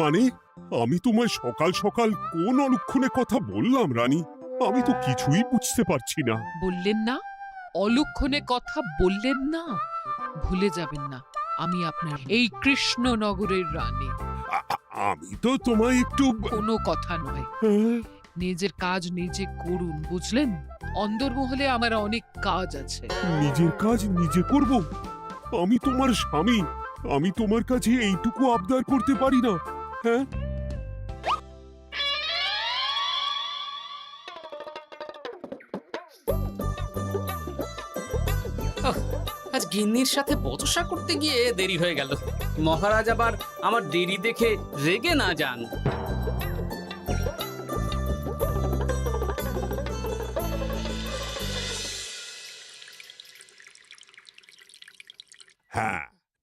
মানে আমি তোমায় সকাল সকাল কোন অলক্ষণে কথা বললাম রানী? আমি তো কিছুই বুঝতে পারছি না। বললেন না, অলক্ষণে কথা বললেন না। ভুলে যাবেন না, আমি আপনার এই কৃষ্ণনগরের রানী। আমি তো তোমায় একটু কোনো কথা নয়, হ্যাঁ? নিজের কাজ নিজে করুন, বুঝলেন? অন্দরমহলে আমার অনেক কাজ আছে। নিজের কাজ নিজে করব? আমি তোমার স্বামী, আমি তোমার কাছে এইটুকু আবদার করতে পারি না? হ্যাঁ, আজ গিন্নির সাথে বচসা করতে গিয়ে দেরি হয়ে গেল। মহারাজ আবার আমার দেরি দেখে রেগে না যান। হ্যাঁ,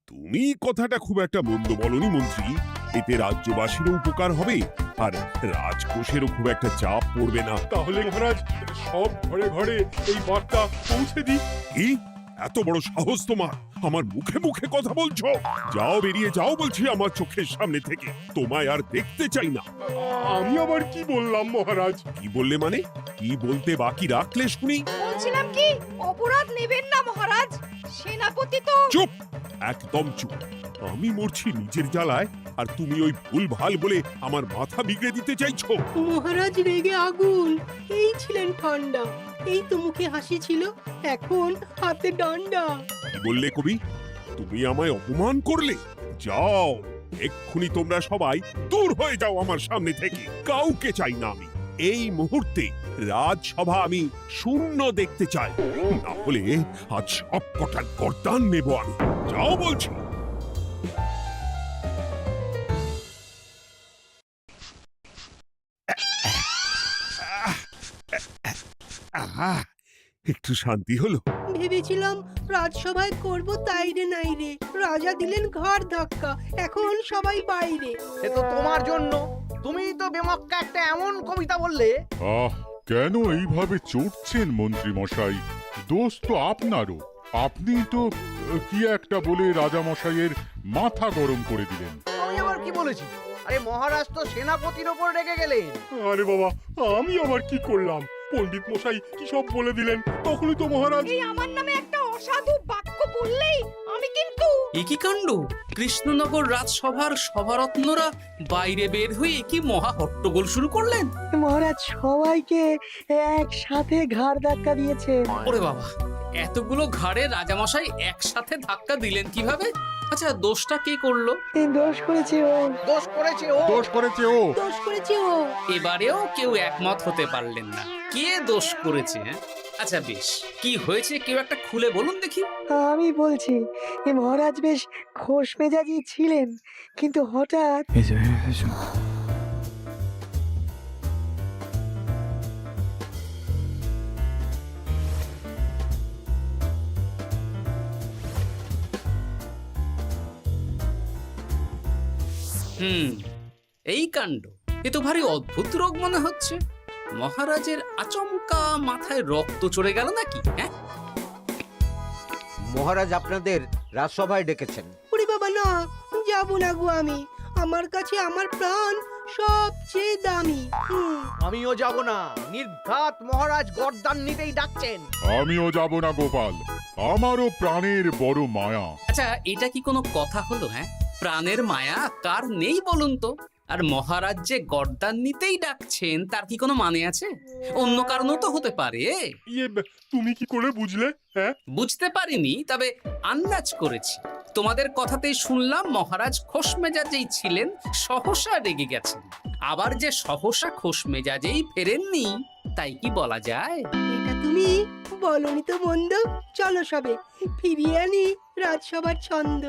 তুমি কথাটা খুব একটা মন্দ বলনি মন্ত্রী। এতে রাজ্যবাসীরও উপকার হবে আর রাজকোষেরও খুব একটা চাপ পড়বে না। তাহলে মহারাজ সব ঘরে ঘরে এই বার্তা পৌঁছে দিই। কি এত বড় সাহস তোমার? আমার মুখে মুখে কথা বলছো? যাও, বেরিয়ে যাও বলছি আমার চোখের সামনে থেকে। তোমায় আর দেখতে চাই না। আমি আবার কি বললাম মহারাজ? কি বললে মানে? কি বলতে বাকি রাখলে শুনি? বলছিলাম কি, অপরাধ নেবেন না মহারাজ, সেনাপতি তো। চুপ, একদম চুপ। আমি মরছি নিজের জ্বালায় আর তুমি ওই ভুল ভাল বলে আমার মাথা বিগড়ে দিতে চাইছো? মহারাজ রেগে আগুন, এই ছিলেন ঠান্ডা, এই তো মুখে হাসি ছিল, এখন হাতে ডান্ডা। কি বললে কবি? তুমি আমায় অপমান করলে? যাও, এক্ষুনি তোমরা সবাই দূর হয়ে যাও আমার সামনে থেকে। কাউকে চাই না আমি। এই মুহূর্তে রাজসভা আমি শূন্য দেখতে চাই, না হলে আজ সব কটার গর্দান নেব আমি। যাও বলছি। আহা, একটু শান্তি হলো। ভেবেছিলাম রাজসভায় করব তাই রে নাই রে, রাজা দিলেন ঘাড় ধাক্কা, এখন সবাই বাইরে। এ তো তোমার জন্য। তুমিই তো বেমক্কা একটা এমন কবিতা বললে। আহ, কেন এইভাবে চড়ছেন মন্ত্রী মশাই? দোষ তো আপনারও। আপনি তো কি একটা বলে রাজা মশাইয়ের মাথা গরম করে দিলেন। আমি আবার কি বলেছি? আরে মহারাজ তো সেনাপতির ওপর রেগে গেলেন। আরে বাবা, আমি আবার কি করলাম? পণ্ডিত মশাই কি সব বলে দিলেন, তখনই তো মহারাজ। এই আমার নামে একটা অসাধু বাক্য বললেই আমি কিন্তু। এ কি কাণ্ড! কৃষ্ণনগর রাজসভার সভারত্নরা বাইরে বের হয়ে কি মহা হট্টগোল শুরু করলেন। মহারাজ সবাইকে একসাথে ঘাড় ধাক্কা দিয়েছে। ওরে বাবা, এতগুলো ঘাড়ে রাজামশাই একসাথে ধাক্কা দিলেন কিভাবে? আচ্ছা, দোষটা কে করলো? দোষ করেছে ও, দোষ করেছে ও। দোষ করেছে ও। দোষ করেছে ও। এবারেও কেউ একমত হতে পারলেন না। কে দোষ করেছে? আচ্ছা বেশ, কি হয়েছে কেউ একটা খুলে বলুন দেখি। আমি বলছি, মহারাজ বেশ খোশ মেজাজি ছিলেন, কিন্তু হঠাৎ এই কাণ্ড! এ তো ভারী অদ্ভুত রোগ মনে হচ্ছে। মহারাজের আচমকা মাথায় রক্ত চড়ে গেল নাকি? হ্যাঁ, মহারাজ আপনাদের রাজসভায় ডেকেছেন। ওরে বাবা না, যাব না গো আমি, আমার কাছে আমার প্রাণ সবচেয়ে দামি। আমিও যাব না। নির্ঘাত মহারাজ গর্দান নিতেই ডাকছেন। আমিও যাব না গোপাল, আমারও প্রাণের বড় মায়া। আচ্ছা, এটা কি কোনো কথা হলো? হ্যাঁ, প্রাণের মায়া কার নেই বলুন তো? আর মহারাজ যে গর্দান নিতেই ডাকছেন তার কি কোনো মানে আছে? অন্য কারণও তো হতে পারে। তুমি কি করে বুঝলে? হ্যাঁ, বুঝতে পারিনি, তবে আন্দাজ করেছি। তোমাদের কথাতেই শুনলাম মহারাজ খোশ মেজাজেই ছিলেন, সহসা রেগে গেছেন। আবার যে সহসা খোশ মেজাজেই ফেরেননি, তাই কি বলা যায়? এটা তুমি বলনি তো মন্দ। চলো সবে ফিরিয়ে আনি রাজসভার ছন্দ।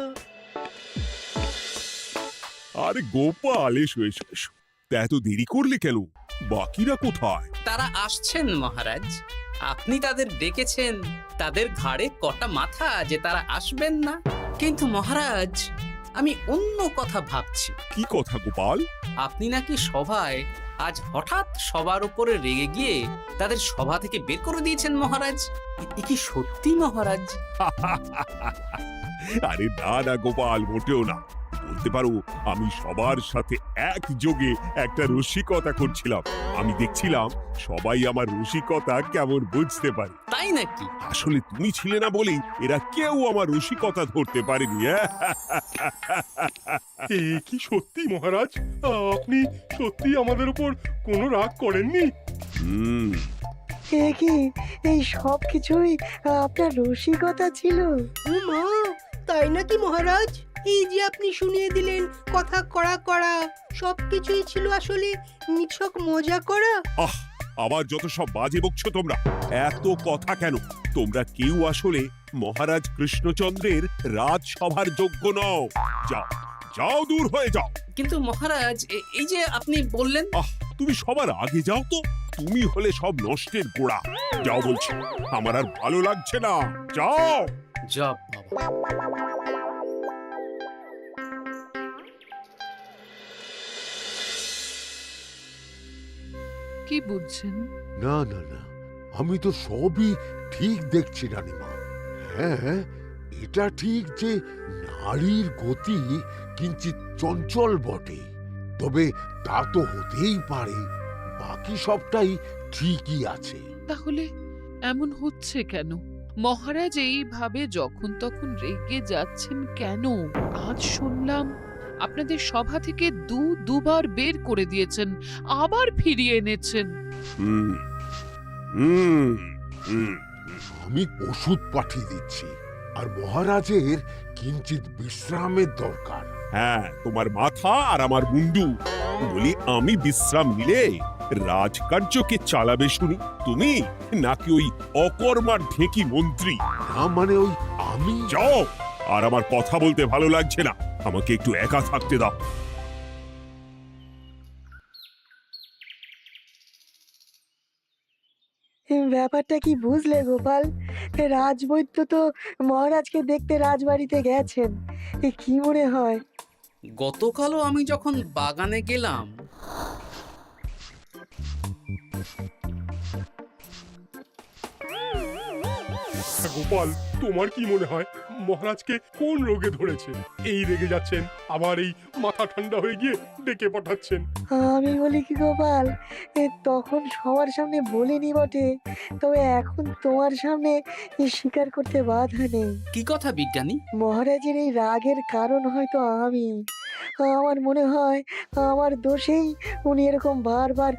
আরে গোপাল, এসো এসো এসো। তা এত দেরি করলে কেন? বাকিরা কোথায়? তারা আসছেন মহারাজ। আপনি তাদের ডেকেছেন, তাদের ঘাড়ে কটা মাথা যে তারা আসবেন না। কিন্তু মহারাজ, আমি অন্য কথা ভাবছি। কি কথা গোপাল? আপনি নাকি সভায় আজ হঠাৎ সবার উপরে রেগে গিয়ে তাদের সভা থেকে বের করে দিয়েছেন মহারাজ। এ কি সত্যি মহারাজ? আরে না না গোপাল, মোটেও না। বলতে পারো আমি সবার সাথে একযোগে একটা রসিকতা করছিলাম। আমি দেখছিলাম সবাই আমার রসিকতা কেমন বুঝতে পারে। তাই নাকি? আসলে তুমি ছিলে না বলেই এরা কেউ আমার রসিকতা ধরতে পারেনি। এ কি সত্যি মহারাজ? আপনি সত্যি আমাদের উপর কোনো রাগ করেননি? হুম, এ কি এই সব কিছুই আপনার রসিকতা ছিল? ও মা, তাই নাকি মহারাজ? এই যে আপনি শুনিয়ে দিলেন কথা কড়া কড়া, সবকিছুই ছিল আসলে নিছক মজা করা। আহ, আবার যত সব বাজে বকছো তোমরা। এত কথা কেন? তোমরা কেউ আসলে মহারাজ কৃষ্ণচন্দ্রের রাজসভার যোগ্য নও। যাও, যাও, দূর হয়ে যাও। কিন্তু মহারাজ, এই যে আপনি বললেন। আহ, তুমি সবার আগে যাও তো। তুমি হলে সব নষ্টের গোড়া। যাও বলছি, আমার আর ভালো লাগছে না। যাও। জব বাবা। কি বুঝছেন? না না না, আমি তো সবই ঠিক দেখছি রানীমা। হ্যাঁ, এটা ঠিক যে নারীর গতি কিঞ্চিত চঞ্চল বটে, তবে তা তো হতেই পারে। বাকি সবটাই ঠিকই আছে। তাহলে এমন হচ্ছে কেন? মহারাজ এইভাবে যখন তখন রেগে যাচ্ছেন কেন? আজ শুনলাম আপনাদের সভা থেকে দুবার বের করে দিয়েছেন, আবার ফিরিয়ে এনেছেন। হুম, হুম, হুম। আমি ওষুধ পাঠিয়ে দিচ্ছি, আর মহারাজের কিঞ্চিত বিশ্রামের দরকার। হ্যাঁ, তোমার মাথা আর আমার মুন্ডু। বলি, আমি বিশ্রাম নিলে রাজকার্যকে চালাবে শুনি তুমি, নাকি ওই অকর্মার ঢেকি মন্ত্রী? না মানে ওই আমি। যাও, আর আমার কথা বলতে ভালো লাগছে না। আমাকে একটু একা থাকতে দাও। ব্যাপারটা কি বুঝলে গোপাল? রাজবৈদ্য তো মহারাজকে দেখতে রাজবাড়িতে গেছেন। কি মনে হয়? গতকালও আমি যখন বাগানে গেলাম, গোপাল, তোমার কি মনে হয় মহারাজকে কোন রোগে ধরেছে? এই রেগে যাচ্ছেন, আবার এই মাথা ঠান্ডা হয়ে গিয়ে ডেকে পাঠাচ্ছেন। আমি বলি কি গোপাল, তখন সবার সামনে বলিনি বটে, তবে এখন তোমার সামনে স্বীকার করতে বাধা নেই। কি কথা বিজ্ঞানী? মহারাজের এই রাগের কারণ হয়তো আমি। আমার মনে হয় আমার দোষেই উনি এরকম বারবার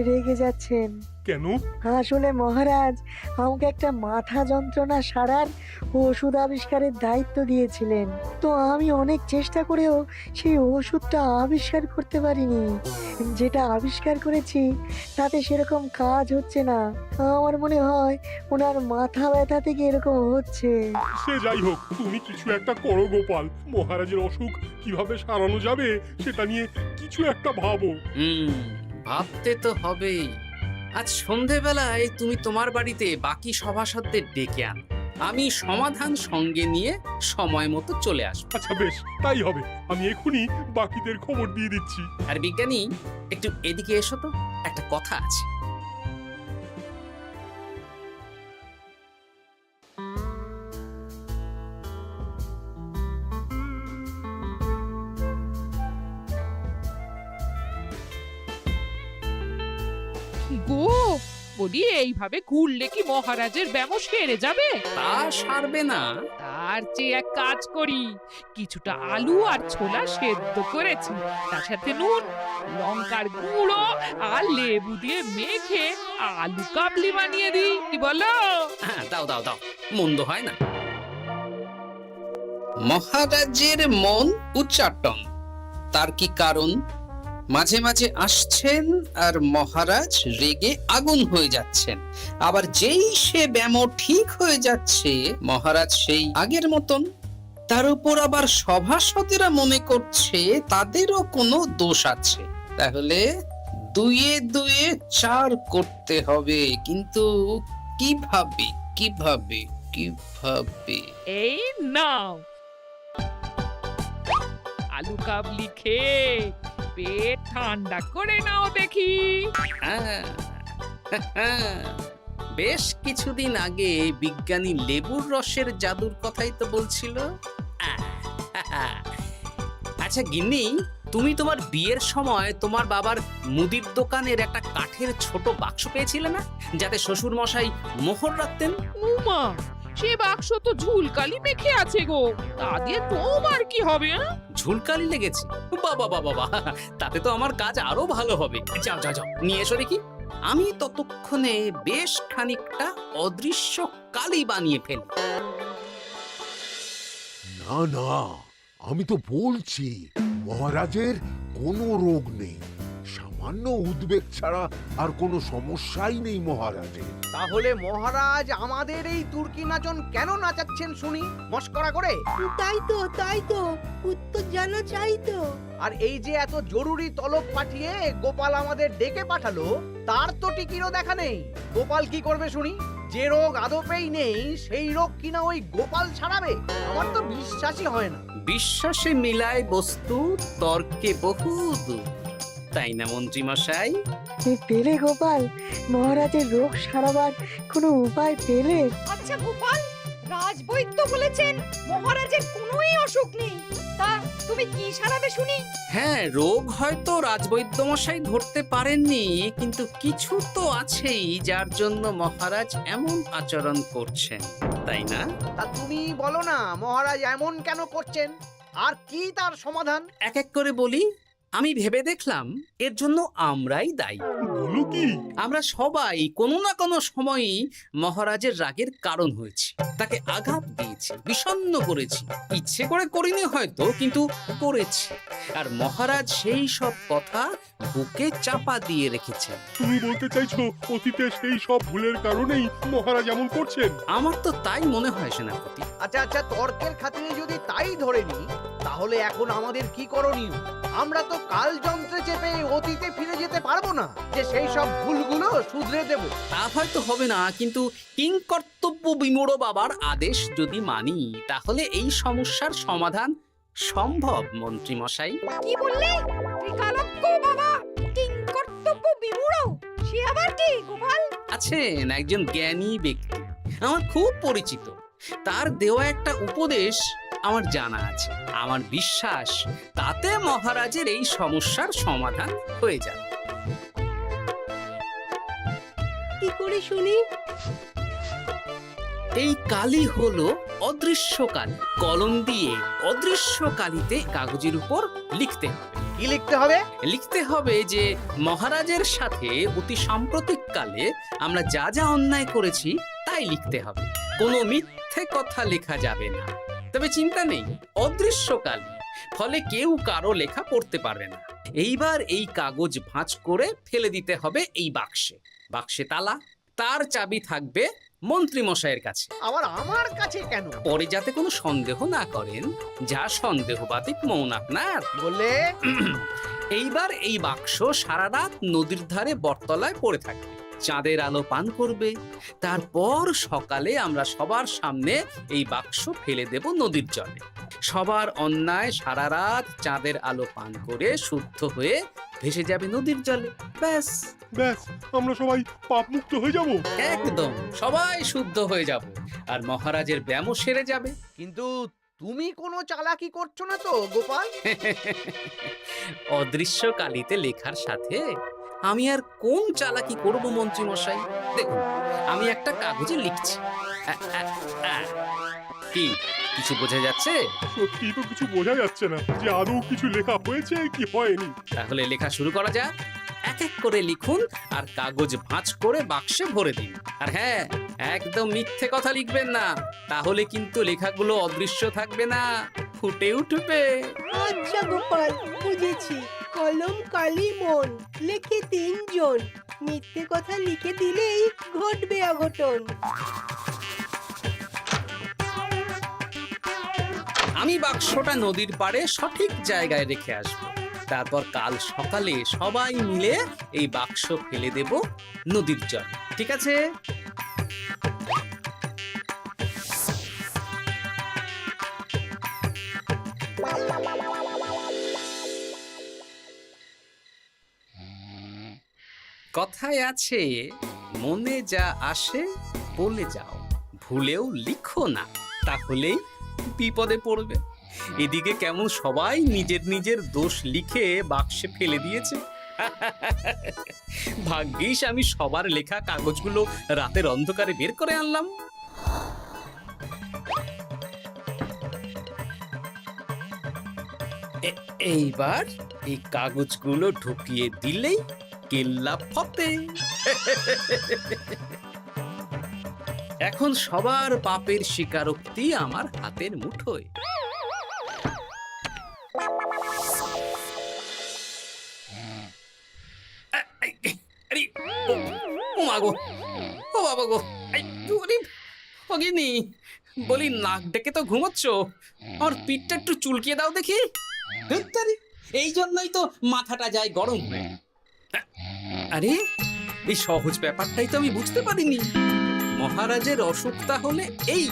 রেগে যাচ্ছেন। কেন? আসলে মহারাজ আমাকে একটা মাথা যন্ত্রণা সারার ওষুধ আবিষ্কারের দায়িত্ব দিয়েছিলেন, তো আমি অনেক চেষ্টা করেও সেই ওষুধটা আবিষ্কার করতে পারিনি। যেটা আবিষ্কার করেছি তাতে সেরকম কাজ হচ্ছে না। আমার মনে হয় ওনার মাথা ব্যথা থেকে এরকম হচ্ছে। সে যাই হোক, তুমি কিছু একটা করো গোপাল। মহারাজের অসুখ কিভাবে সারানো যাবে সেটা নিয়ে কিছু একটা ভাবো। ভাবতে তো হবেই। আজ সন্ধেবেলায় তুমি তোমার বাড়িতে বাকি সভাসদদের ডেকে আনো, আমি সমাধান সঙ্গে নিয়ে সময় মতো চলে আসবো। আচ্ছা বেশ, তাই হবে। আমি এখনই বাকিদের খবর দিয়ে দিচ্ছি। আর বিজ্ঞানী, একটু এদিকে এসো তো, একটা কথা আছে। গো, বলি এইভাবে ঘুরলে কি মহারাজের ব্যামো সেরে যাবে? তা সারবে না। তার চেয়ে এক কাজ করি, কিছুটা আলু আর ছোলা সেদ্ধ করেছি, তার সাথে নুন, লঙ্কার গুঁড়ো আর লেবু দিয়ে মেখে আলু কাবলি বানিয়ে দিই, কি বলো? হ্যাঁ, দাও দাও দাও, মন্দ হয় না। মহারাজের মন উচ্চাটন। তার কি কারণ? মাঝে মাঝে আসছেন আর মহারাজ রেগে আগুন হয়ে যাচ্ছেন, আবার যেই সে ব্যামো ঠিক হয়ে যাচ্ছে মহারাজ সেই আগের মতন। তার উপর আবার সভাসদেরা মনে করছে তাদেরও কোনো দোষ আছে। তাহলে দুয়ে দুয়ে চার করতে হবে, কিন্তু কিভাবে কিভাবে কিভাবে? এই নাও আলু কাবলি খেয়ে পেট ঠান্ডা করে নাও দেখি। হ্যাঁ, বেশ কিছুদিন আগে বিজ্ঞানী লেবুর রসের জাদুর কথাই তো বলছিল। আর আচ্ছা গিন্নি, তুমি তোমার বিয়ের সময় তোমার বাবার মুদির দোকানের একটা কাঠের ছোট বাক্স পেয়েছিলে না, যাতে শ্বশুর মশাই মোহর রাখতেন? উমা, সে বাক্স তো ঝুলকালি মেখে আছে গো, তা দিয়ে তোমার কি হবে? ঝুলকালি লেগেছে? বাবা বাবা বাবা, তাতে তো আমার কাজ আরো ভালো হবে। যাও যাও যাও, নিয়ে এসো দেখি। আমি ততক্ষণে বেশ খানিকটা অদৃশ্য কালি বানিয়ে ফেলি। না না, আমি তো বলছি মহারাজের কোনো রোগ নেই, সামান্য উদ্বেগ ছাড়া আর কোনো সমস্যাই নেই মহারাজের। তাহলে মহারাজ আমাদের এই তুর্কি নাচন কেন নাচাচ্ছেন শুনি, মস্করা করে? তাই তো উত্তর জানা চাই তো। আর এই যে এত জরুরি তলব পাঠিয়ে গোপাল আমাদের ডেকে পাঠালো, তার তো টিকিরও দেখা নেই। গোপাল কি করবে শুনি? যে রোগ আদপেই নেই সেই রোগ কিনা ওই গোপাল ছাড়াবে? আমার তো বিশ্বাসই হয় না। বিশ্বাসে মিলায় বস্তু, তর্কে বহু দূর, তাই না মন্ত্রী মশাই? পেলে গোপাল, মহারাজের রোগ সারাবার কোনো উপায় পেলে? আচ্ছা গোপাল, রাজবৈদ্য বলেছেন মহারাজের কোনোই অসুখ নেই, তা তুমি কি সারাবে শুনি? হ্যাঁ, রোগ হয়তো রাজবৈদ্য মশাই ধরতে পারেননি, কিন্তু কিছু তো আছেই যার জন্য মহারাজ এমন আচরণ করছেন, তাই না? তা তুমি বলো না মহারাজ এমন কেন করছেন, আর কি তার সমাধান? এক এক করে বলি। আমি ভেবে দেখলাম এর জন্য আমরাই দায়ী। বলো কি? আমরা সবাই কোনো না কোনো সময়ই মহারাজের রাগের কারণ হয়েছি, তাকে আঘাত দিয়েছি, বিষণ্ণ করেছি। ইচ্ছে করে করিনি হয়তো, কিন্তু করেছি। আর মহারাজ সেই সব কথা বুকে চাপা দিয়ে রেখেছেন। তুমি বলতে চাইছো অতীতে সেই সব ভুলের কারণেই মহারাজ এমন করছেন? আমার তো তাই মনে হয় সেনাপতি। আচ্ছা তর্কের খাতিরে যদি তাই ধরে নি, তাহলে এখন আমাদের কি করণীয়? আমরা তো কাল যন্ত্রে চেপে অতীতে ফিরে যেতে পারবো না যে সেই সব ভুলগুলো শুধরে দেব। তা হয়তো হবে না, কিন্তু কিংকর্তব্য বিমূঢ় বাবার আদেশ যদি মানি, তাহলে এই সমস্যার সমাধান সম্ভব মন্ত্রী মশাই। কি বললে? ত্রিকালজ্ঞ বাবা কিংকর্তব্য বিমূঢ়, সে আবার কি গোপাল? আছেন একজন জ্ঞানী ব্যক্তি, আমার খুব পরিচিত। তার দেওয়া একটা উপদেশ আমার জানা আছে। আমার বিশ্বাস তাতে মহারাজের এই সমস্যার সমাধান হয়ে যাবে। কি করে শুনি? এই কালি হলো অদৃশ্য কালি। কলম দিয়ে অদৃশ্য কালিতে কাগজের উপর লিখতে হবে। কি লিখতে হবে? লিখতে হবে যে মহারাজের সাথে অতি সাম্প্রতিক কালে আমরা যা যা অন্যায় করেছি তাই লিখতে হবে। কোনো মিথ্যে কথা লেখা যাবে না। তবে চিন্তা নেই, অদৃশ্য কালি, ফলে কেউ কারো লেখা পড়তে পারবে না। এইবার এই কাগজ ভাঁজ করে ফেলে দিতে হবে এই বাক্সে। বাক্সে তালা, তার চাবি থাকবে মন্ত্রী মশাইয়ের কাছে। আবার আমার কাছে কেন? পরে যাতে কোনো সন্দেহ না করেন, যা সন্দেহবাতিক মন আপনার। বললে এইবার এই বাক্স সারা রাত নদীর ধারে বটতলায় পড়ে থাকবে, চাঁদের আলো পান করবে। তারপর সকালে আমরা সবার সামনে এই বাক্স ফেলে দেব নদীর জলে। সবার অন্যায় সারা রাত চাঁদের আলো পান করে শুদ্ধ হয়ে ভেসে যাবে নদীর জলে। ব্যাস ব্যাস, আমরা সবাই পাপ মুক্ত হয়ে যাব। একদম সবাই শুদ্ধ হয়ে যাব, আর মহারাজের ব্যামো সেরে যাবে। কিন্তু তুমি কোনো চালাকি করছো না তো গোপাল? অদৃশ্য কালিতে লেখার সাথে আমি আর কোন চালাকি করব মন্ত্রী মশাই? দেখুন, আমি একটা কাগজে লিখছি। কি কিছু বোঝা যাচ্ছে? সত্যি তো কিছু বোঝা যাচ্ছে না যে আদৌ কিছু লেখা হয়েছে কি হয়নি। তাহলে লেখা শুরু করা যাক। এক এক করে লিখুন আর কাগজ ভাঁজ করে বাক্সে ভরে দিন। আর হ্যাঁ, একদম মিথ্যে কথা লিখবেন না, তাহলে কিন্তু লেখাগুলো অদৃশ্য থাকবে না, ফুটে উঠবে। আচ্ছা গোপাল, বুঝেছি। কলম কালি মন, লেখে 3 জন। মিথ্যে কথা লিখে দিলেই ঘটবে অঘটন। আমি বাক্সটা নদীর পাড়ে সঠিক জায়গায় রেখে আসবো। তারপর কাল সকালে সবাই মিলে এই বাক্স ফেলে দেব নদীর জলে। ঠিক আছে? কথায় আছে, মনে যা আসে বলে যাও, ভুলেও লিখো না, তাহলেই বিপদে পড়বে। এদিকে কেমন সবাই নিজের নিজের দোষ লিখে বাক্সে ফেলে দিয়েছে। ভাগ্যিস আমি সবার লেখা কাগজগুলো রাতের অন্ধকারে বের করে আনলাম। এইবার এই কাগজগুলো ঢুকিয়ে দিলেই কেল্লা ফতে। এখন সবার পাপের স্বীকারোক্তি আমার হাতের মুঠোয়। আরে, ও মা গো, ও বাবা গো, বলি নাক ডেকে তো ঘুমোচ্ছ, আর পিঠটা একটু চুলকিয়ে দাও দেখি। ধুত্তারি, এই জন্যই তো মাথাটা যায় গরম হয়ে। আরে, এই সহজ ব্যাপারটাই তো আমি বুঝতে পারিনি। মহারাজের অসুখ তাহলে এই।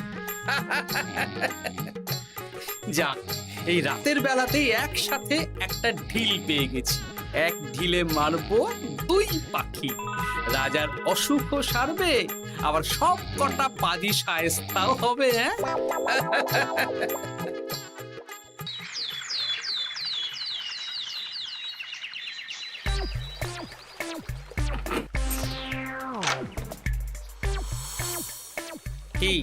যাক, এই রাতের বেলাতেই একসাথে একটা ঢিল পেয়ে গেছি। এক ঢিলে মারবো 2 পাখি। রাজার অসুখও সারবে, আবার সব কটা পাজি শায়েস্তাও হবে। কি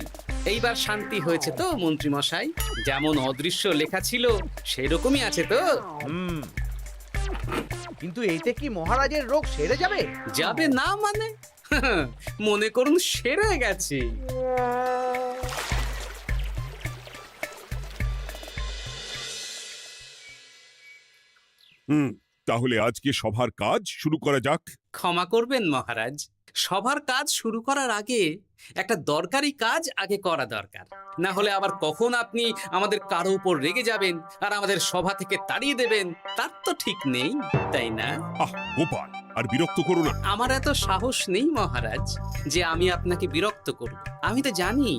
এইবার শান্তি হয়েছে তো মন্ত্রী মশাই? যেমন অদৃশ্য লেখা ছিল সেরকমই আছে তো? কিন্তু এতে কি মহারাজের রোগ সেরে যাবে? যাবে না মানে? মনে করুন সেরে গেছে। তাহলে আজকে সভার কাজ শুরু করা যাক। ক্ষমা করবেন মহারাজ, সবার কাজ শুরু করার আগে একটা দরকারি কাজ আগে করা দরকার। না হলে আবার কখন আপনি আমাদের কারো উপর রেগে যাবেন আর আমাদের সভা থেকে তাড়িয়ে দেবেন তার তো ঠিক নেই, তাই না? গোপাল, আর বিরক্ত করো না। আমার এত সাহস নেই মহারাজ যে আমি আপনাকে বিরক্ত করব। আমি তো জানি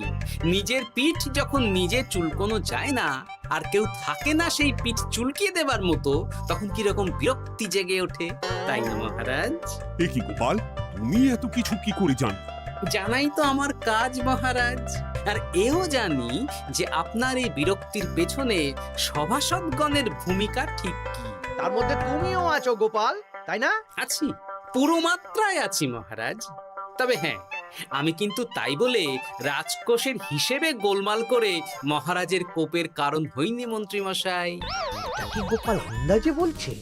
নিজের পিঠ যখন নিজে চুলকোনো যায় না, আর কেউ থাকে না সেই পিঠ চুলকিয়ে দেবার মতো, তখন কিরকম বিরক্তি জেগে ওঠে, তাই না মহারাজ? এ কি গোপাল, তুমি এত কিছু কি করে জানো? জানাই তো আমার কাজ মহারাজ। আর এও জানি যে আপনার এই বিরক্তির পেছনে সভাসদগণের ভূমিকা ঠিক কি। তার মধ্যে তুমিও আছো গোপাল, তাই না? আছি, পুরো মাত্রায় আছি মহারাজ। তবে হ্যাঁ, আমি কিন্তু তাই বলে রাজকোষের হিসেবে গোলমাল করে মহারাজের কোপের কারণ হইনি মন্ত্রী মশাই। কি গোপাল আন্দাজে বলছে?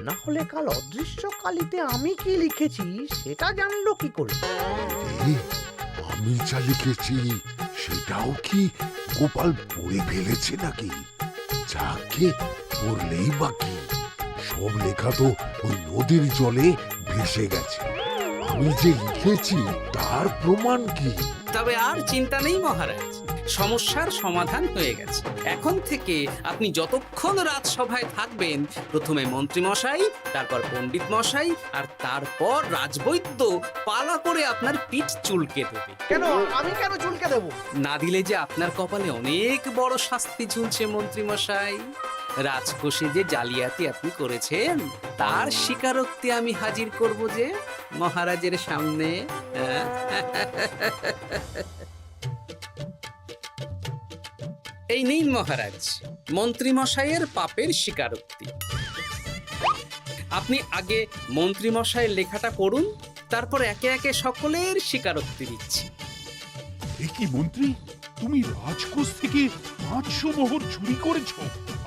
না হলে কাল অদৃশ্য কালিতে আমি কি লিখেছি সেটা জানলো কি করে? আমি যা লিখেছি সেটাও কি গোপাল পড়ে ফেলেছে নাকি? যাকে পড়লেই বাকি, সব লেখা তো ওই নদীর জলে ভেসে গেছে। আমি যে লিখেছি তার প্রমাণ কি? তবে আর চিন্তা নেই মহারাজ, সমস্যার সমাধান হয়ে গেছে। এখন থেকে আপনি যতক্ষণ রাজসভায় থাকবেন, প্রথমে মন্ত্রী মশাই, তারপর পণ্ডিত মশাই, আর তারপর রাজবৈদ্য পালা করে আপনার পিঠ চুলকে দেবে। কেন আমি কেন চুলকে দেব? না দিলে যে আপনার কপালে অনেক বড় শাস্তি ঝুলছে মন্ত্রী মশাই। রাজকোষে যে জালিয়াতি আপনি করেছেন তার স্বীকারোক্তি আমি হাজির করব যে মহারাজের সামনে। এই নিন মহারাজ, মন্ত্রী মশাইয়ের পাপের স্বীকারোক্তি। আপনি আগে মন্ত্রী মশাইয়ের লেখাটা পড়ুন, তারপর একে একে সকলের স্বীকারোক্তি দিচ্ছি। এ কি মন্ত্রী, তুমি রাজকোষ থেকে 500 মোহর চুরি করেছো,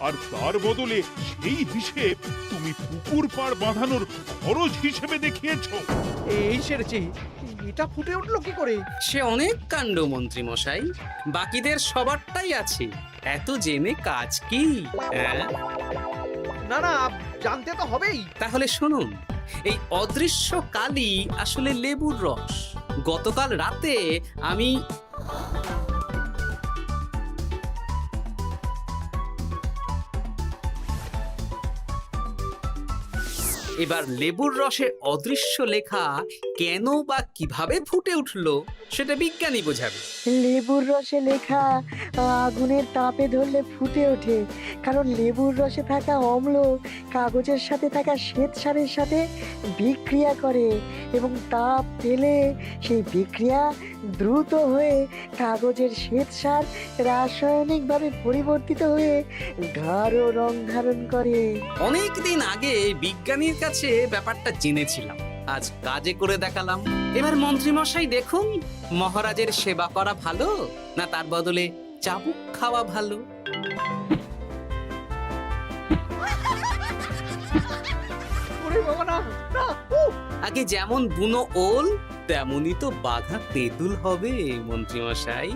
আর তার বদলে সেই হিসেব তুমি পুকুর পাড় বাঁধানোর খরচ হিসেবে দেখিয়েছো। এই সেরেছি, এটা ফুটে উঠলো কি করে? সে অনেক কাণ্ড মন্ত্রী মশাই, বাকিদের সবারটাই আছে, এত জেনে কাজ কি? না না, জানতে তো হবেই। তাহলে শুনুন, এই অদৃশ্য কালি আসলে লেবুর রস। গতকাল রাতে আমি এবার লেবুর রসে অদৃশ্য লেখা কেন বা কিভাবে ফুটে উঠলো সেটা বিজ্ঞানী বোঝাবে। লেবুর রসে লেখা আগুনের তাপে ধরলে ফুটে ওঠে, কারণ লেবুর রসে থাকা অম্ল কাগজের সাথে থাকা শ্বেতসারের সাথে বিক্রিয়া করে এবং তাপ পেলে সেই বিক্রিয়া দ্রুত হয়ে কাগজের শ্বেতসার রাসায়নিকভাবে পরিবর্তিত হয়ে গাঢ় রং ধারণ করে। অনেক দিন আগে বিজ্ঞানীর কাছে ব্যাপারটা জেনেছিলাম, আজ কাজে করে দেখালাম। এবার মন্ত্রী মশাই দেখুন, মহারাজের সেবা করা ভালো না তার বদলে চাবুক খাওয়া ভালো। ওরে বাবা না, না, উফ! আগে যেমন বুনো ওল তেমনই তো বাঘা তেঁতুল হবে মন্ত্রী মশাই।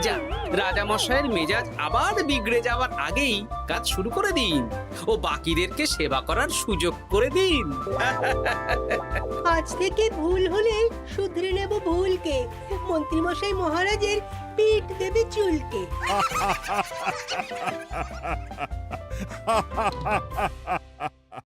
যা, রাজা মশাইয়ের মেজাজ আবার বিগড়ে যাওয়ার আগেই কাজ শুরু করে দিন ও বাকিদেরকে সেবা করার সুযোগ করে দিন। আজ থেকে ভুল হলে শুধরে নেব ভুলকে। মন্ত্রীমশাই মহারাজের পিঠ দেবে চুলকে।